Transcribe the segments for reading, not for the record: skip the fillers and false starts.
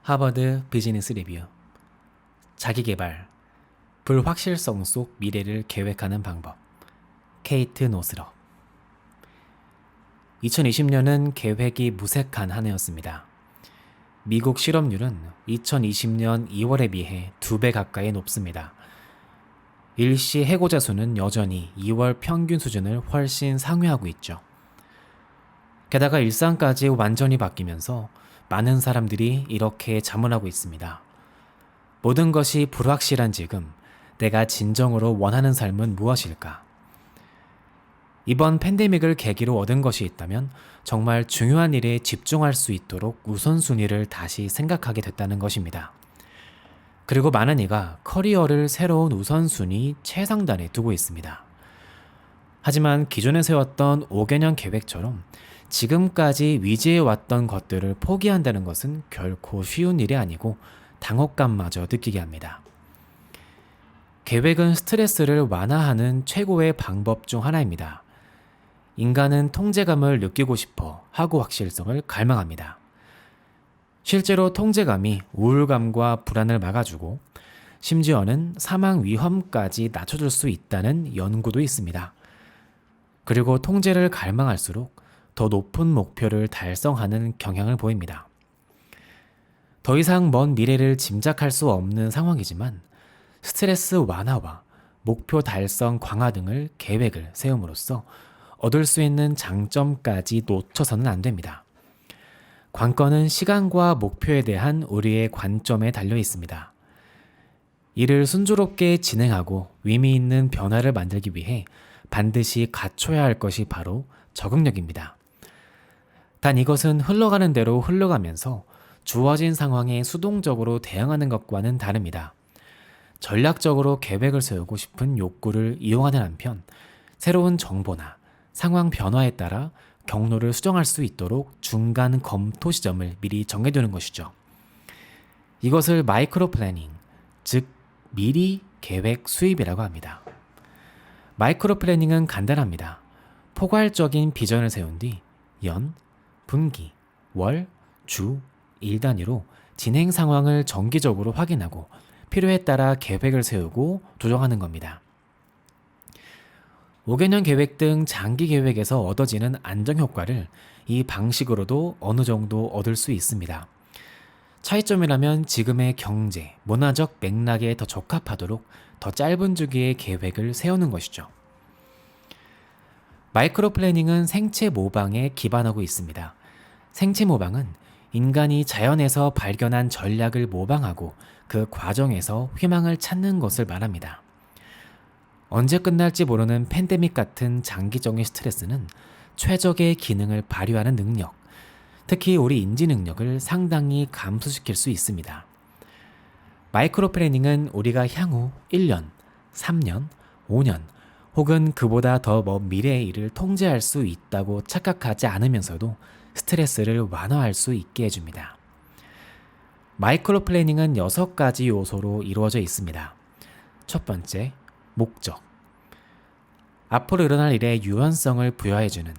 하버드 비즈니스 리뷰 자기계발 불확실성 속 미래를 계획하는 방법 케이트 노스럽 2020년은 계획이 무색한 한 해였습니다. 미국 실업률은 2020년 2월에 비해 2배 가까이 높습니다. 일시 해고자 수는 여전히 2월 평균 수준을 훨씬 상회하고 있죠. 게다가 일상까지 완전히 바뀌면서 많은 사람들이 이렇게 자문하고 있습니다. 모든 것이 불확실한 지금 내가 진정으로 원하는 삶은 무엇일까? 이번 팬데믹을 계기로 얻은 것이 있다면 정말 중요한 일에 집중할 수 있도록 우선순위를 다시 생각하게 됐다는 것입니다. 그리고 많은 이가 커리어를 새로운 우선순위 최상단에 두고 있습니다. 하지만 기존에 세웠던 5개년 계획처럼 지금까지 위지해왔던 것들을 포기한다는 것은 결코 쉬운 일이 아니고 당혹감마저 느끼게 합니다. 계획은 스트레스를 완화하는 최고의 방법 중 하나입니다. 인간은 통제감을 느끼고 싶어 하고 확실성을 갈망합니다. 실제로 통제감이 우울감과 불안을 막아주고 심지어는 사망 위험까지 낮춰줄 수 있다는 연구도 있습니다. 그리고 통제를 갈망할수록 더 높은 목표를 달성하는 경향을 보입니다. 더 이상 먼 미래를 짐작할 수 없는 상황이지만 스트레스 완화와 목표 달성 강화 등을 계획을 세움으로써 얻을 수 있는 장점까지 놓쳐서는 안 됩니다. 관건은 시간과 목표에 대한 우리의 관점에 달려 있습니다. 이를 순조롭게 진행하고 의미 있는 변화를 만들기 위해 반드시 갖춰야 할 것이 바로 적응력입니다. 단 이것은 흘러가는 대로 흘러가면서 주어진 상황에 수동적으로 대응하는 것과는 다릅니다. 전략적으로 계획을 세우고 싶은 욕구를 이용하는 한편 새로운 정보나 상황 변화에 따라 경로를 수정할 수 있도록 중간 검토 시점을 미리 정해두는 것이죠. 이것을 마이크로 플래닝, 즉 미리 계획 수립이라고 합니다. 마이크로 플래닝은 간단합니다. 포괄적인 비전을 세운 뒤 연, 분기, 월, 주, 일 단위로 진행 상황을 정기적으로 확인하고 필요에 따라 계획을 세우고 조정하는 겁니다. 5개년 계획 등 장기 계획에서 얻어지는 안정 효과를 이 방식으로도 어느 정도 얻을 수 있습니다. 차이점이라면 지금의 경제, 문화적 맥락에 더 적합하도록 더 짧은 주기의 계획을 세우는 것이죠. 마이크로 플래닝은 생체 모방에 기반하고 있습니다. 생체 모방은 인간이 자연에서 발견한 전략을 모방하고 그 과정에서 희망을 찾는 것을 말합니다. 언제 끝날지 모르는 팬데믹 같은 장기적인 스트레스는 최적의 기능을 발휘하는 능력, 특히 우리 인지 능력을 상당히 감소시킬 수 있습니다. 마이크로 플래닝은 우리가 향후 1년, 3년, 5년 혹은 그보다 더 먼 미래의 일을 통제할 수 있다고 착각하지 않으면서도 스트레스를 완화할 수 있게 해줍니다. 마이크로 플래닝은 6가지 요소로 이루어져 있습니다. 첫 번째, 목적. 앞으로 일어날 일의 유연성을 부여해주는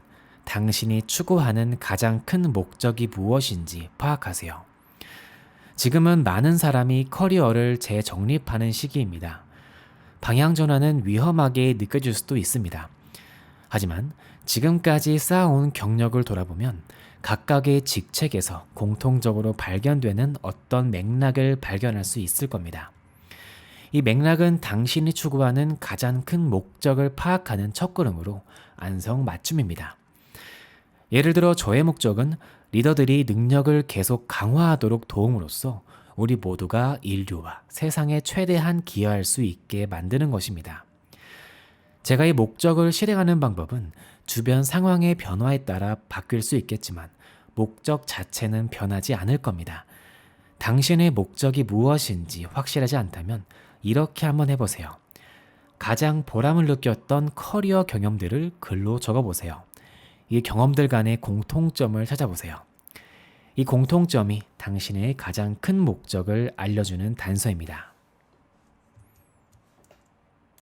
당신이 추구하는 가장 큰 목적이 무엇인지 파악하세요. 지금은 많은 사람이 커리어를 재정립하는 시기입니다. 방향 전환은 위험하게 느껴질 수도 있습니다. 하지만 지금까지 쌓아온 경력을 돌아보면 각각의 직책에서 공통적으로 발견되는 어떤 맥락을 발견할 수 있을 겁니다. 이 맥락은 당신이 추구하는 가장 큰 목적을 파악하는 첫걸음으로 안성맞춤입니다. 예를 들어 저의 목적은 리더들이 능력을 계속 강화하도록 도움으로써 우리 모두가 인류와 세상에 최대한 기여할 수 있게 만드는 것입니다. 제가 이 목적을 실행하는 방법은 주변 상황의 변화에 따라 바뀔 수 있겠지만 목적 자체는 변하지 않을 겁니다. 당신의 목적이 무엇인지 확실하지 않다면 이렇게 한번 해보세요. 가장 보람을 느꼈던 커리어 경험들을 글로 적어보세요. 이 경험들 간의 공통점을 찾아보세요. 이 공통점이 당신의 가장 큰 목적을 알려주는 단서입니다.